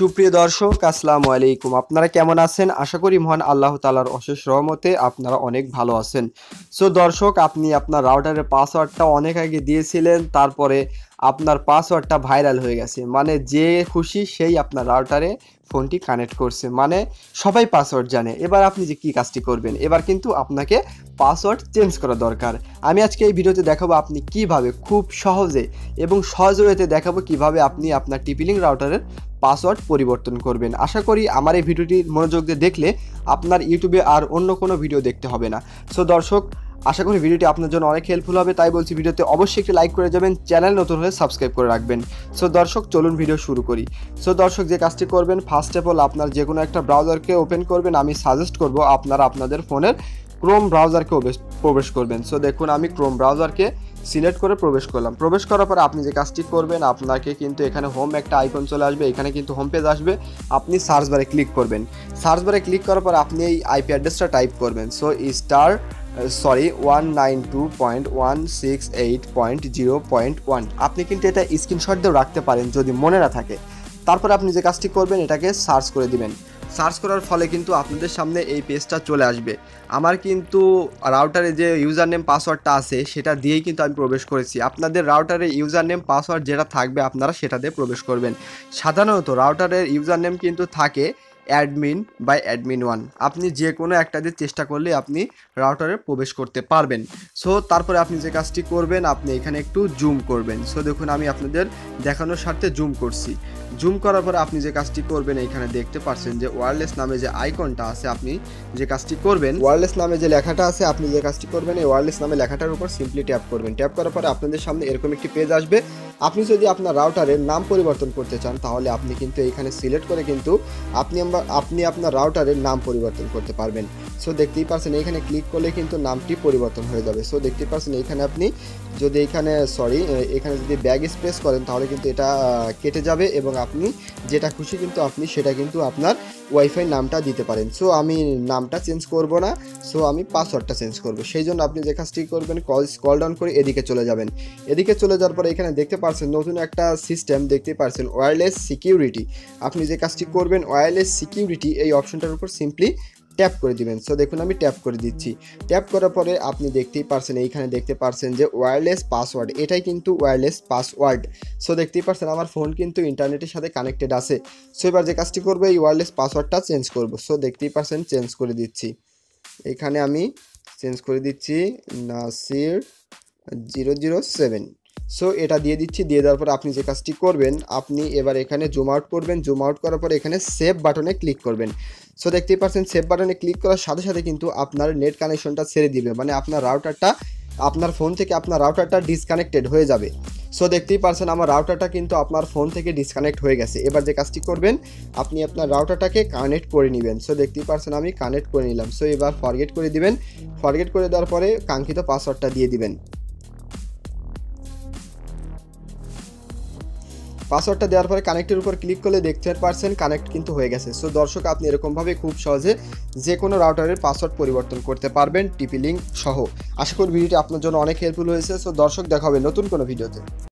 সুপ্রিয় দর্শক আসসালামু আলাইকুম। আপনারা কেমন আছেন? আশা করি মহান আল্লাহ তাআলার অশেষ রহমতে আপনারা অনেক ভালো আছেন। সো দর্শক, আপনি আপনার রাউটারের পাসওয়ার্ডটা অনেক আগে দিয়েছিলেন, তারপরে আপনার পাসওয়ার্ডটা ভাইরাল হয়ে গেছে। মানে যে খুশি সেই আপনার রাউটারে ফোনটি কানেক্ট করছে, মানে সবাই পাসওয়ার্ড জানে। এবার আপনি যে কী কাজটি করবেন, এবার কিন্তু আপনাকে পাসওয়ার্ড চেঞ্জ করা দরকার। আমি আজকে এই ভিডিওতে দেখাবো আপনি কিভাবে খুব সহজে এবং সহজ ওয়েতে দেখাবো কিভাবে আপনি আপনার টিপি-লিংক রাউটারের পাসওয়ার্ড পরিবর্তন করবেন। আশা করি আমার এই ভিডিওটি মনোযোগ দিয়ে দেখলে আপনার ইউটিউবে আর অন্য কোনো ভিডিও দেখতে হবে না। সো দর্শক, আশা করি ভিডিওটি আপনার জন্য অনেক হেল্পফুল হবে, তাই বলছি ভিডিওতে অবশ্যই একটি লাইক করে যাবেন, চ্যানেল নতুন হলে সাবস্ক্রাইব করে রাখবেন। সো দর্শক, চলুন ভিডিও শুরু করি। সো দর্শক, যে কাজটি করবেন, ফার্স্ট অফ অল আপনার যে কোনো একটা ব্রাউজারকে ওপেন করবেন। আমি সাজেস্ট করব আপনারা আপনাদের ফোনের ক্রোম ব্রাউজারকে প্রবেশ করবেন। সো দেখুন, আমি ক্রোম ব্রাউজারকে সিলেক্ট করে প্রবেশ করলাম। প্রবেশ করার পর আপনি যে কাজটি করবেন, আপনাকে কিন্তু এখানে হোম একটা আইকন চলে আসবে, এখানে কিন্তু হোম পেজ আসবে। আপনি সার্চ বারে ক্লিক করবেন। সার্চ বারে ক্লিক করার পর আপনি এই আইপি অ্যাড্রেসটা টাইপ করবেন। সো 192.168.0.1 আপনি কিন্তু এটা স্ক্রিনশট দিয়েও রাখতে পারেন যদি মনে না থাকে। তারপর আপনি যে কাজটি করবেন, এটাকে সার্চ করে দিবেন। সার্চ করার ফলে কিন্তু আপনাদের সামনে এই পেজটা চলে আসবে। আমার কিন্তু রাউটারে যে ইউজার নেম পাসওয়ার্ডটা আছে সেটা দিয়েই কিন্তু আমি প্রবেশ করেছি। আপনাদের রাউটারে ইউজার নেম পাসওয়ার্ড যেটা থাকবে আপনারা সেটা দিয়ে প্রবেশ করবেন। সাধারণত রাউটারের ইউজার নেম কিন্তু থাকে অ্যাডমিন বাই অ্যাডমিন 1। আপনি যে কোনো একটা দিয়ে চেষ্টা করলে আপনি রাউটারে প্রবেশ করতে পারবেন। সো তারপরে আপনি যে কাজটি করবেন, আপনি এখানে একটু জুম করবেন। সো দেখুন, আমি আপনাদের দেখানোর স্বার্থে জুম করছি। জুম করার পরে আপনি যে কাজটি করবেন, এখানে দেখতে পাচ্ছেন যে ওয়্যারলেস নামে যে আইকনটা আছে, আপনি যে কাজটি করবেন, ওয়্যারলেস নামে যে লেখাটা আছে, আপনি যে কাজটি করবেন এই ওয়্যারলেস নামে লেখাটার উপর সিম্পলি ট্যাপ করবেন। ট্যাপ করার পরে আপনাদের সামনে এরকম একটি পেজ আসবে। আপনি যদি আপনার রাউটারের নাম পরিবর্তন করতে চান, তাহলে আপনি কিন্তু এইখানে সিলেক্ট করে কিন্তু আপনি আপনার রাউটারের নাম পরিবর্তন করতে পারবেন। সো দেখতেই পাচ্ছেন, এইখানে ক্লিক করলে কিন্তু নামটি পরিবর্তন হয়ে যাবে। সো দেখতেই পাচ্ছেন, এইখানে আপনি যদি এখানে যদি ব্যাক স্পেস করেন, তাহলে কিন্তু এটা কেটে যাবে এবং আপনি যেটা খুশি কিন্তু আপনি সেটা কিন্তু আপনার ওয়াইফাই নামটা দিতে পারেন। সো আমি নামটা চেঞ্জ করব না, সো আমি পাসওয়ার্ডটা চেঞ্জ করব। সেই জন্য আপনি যে কাজটি করবেন, স্ক্রল ডাউন করে এদিকে চলে যাবেন। এদিকে চলে যাওয়ার পরে এখানে দেখতে পাচ্ছেন নতুন একটা সিস্টেম দেখতে পাচ্ছেন, ওয়্যারলেস সিকিউরিটি। আপনি যে কাজটি করবেন, ওয়্যারলেস সিকিউরিটি এই অপশনটার উপর সিম্পলি ট্যাপ করে দিবেন। সো দেখুন, আমি ট্যাপ করে দিচ্ছি। ট্যাপ করার পরে আপনি দেখতেই পারছেন, এইখানে দেখতে পারছেন যে ওয়্যারলেস পাসওয়ার্ড, এটাই কিন্তু ওয়্যারলেস পাসওয়ার্ড। সো দেখতেই পারছেন আমার ফোন কিন্তু ইন্টারনেটের সাথে কানেক্টেড আছে। সো এবার যে কাজটি করবো, এই ওয়্যারলেস পাসওয়ার্ডটা চেঞ্জ করব। সো দেখতেই পারছেন, চেঞ্জ করে দিচ্ছি। এখানে আমি চেঞ্জ করে দিচ্ছি Nasir007। সো এটা দিয়ে দিচ্ছি। দিয়ে দেওয়ার পর আপনি যে কাজটি করবেন, আপনি এবার এখানে জুম আউট করবেন। জুম আউট করার পর এখানে সেভ বাটনে ক্লিক করবেন। সো দেখতেই পাচ্ছেন, সেভ বাটনে ক্লিক করার সাথে সাথে কিন্তু আপনার নেট কানেকশনটা ছেড়ে দিবে, মানে আপনার ফোন থেকে আপনার রাউটারটা ডিসকানেক্টেড হয়ে যাবে। সো দেখতেই পাচ্ছেন আমার রাউটারটা কিন্তু আপনার ফোন থেকে ডিসকানেক্ট হয়ে গেছে। এবার যে কাজটি করবেন, আপনি আপনার রাউটারটাকে কানেক্ট করে নেবেন। সো দেখতেই পাচ্ছেন আমি কানেক্ট করে নিলাম। সো এবার ফরগেট করে দিবেন। ফরগেট করে দেওয়ার পরে কাঙ্ক্ষিত পাসওয়ার্ডটা দিয়ে দিবেন। পাসওয়ার্ডটা দেওয়ার পরে কানেক্টের উপর ক্লিক করলে দেখতে পারছেন কানেক্ট কিন্তু হয়ে গেছে। সো দর্শক, আপনি এরকমভাবে খুব সহজে যে কোনো রাউটারের পাসওয়ার্ড পরিবর্তন করতে পারবেন টিপি-লিংক সহ। আশা করি ভিডিওটি আপনার জন্য অনেক হেল্পফুল হয়েছে। সো দর্শক, দেখা হবে নতুন কোনো ভিডিওতে।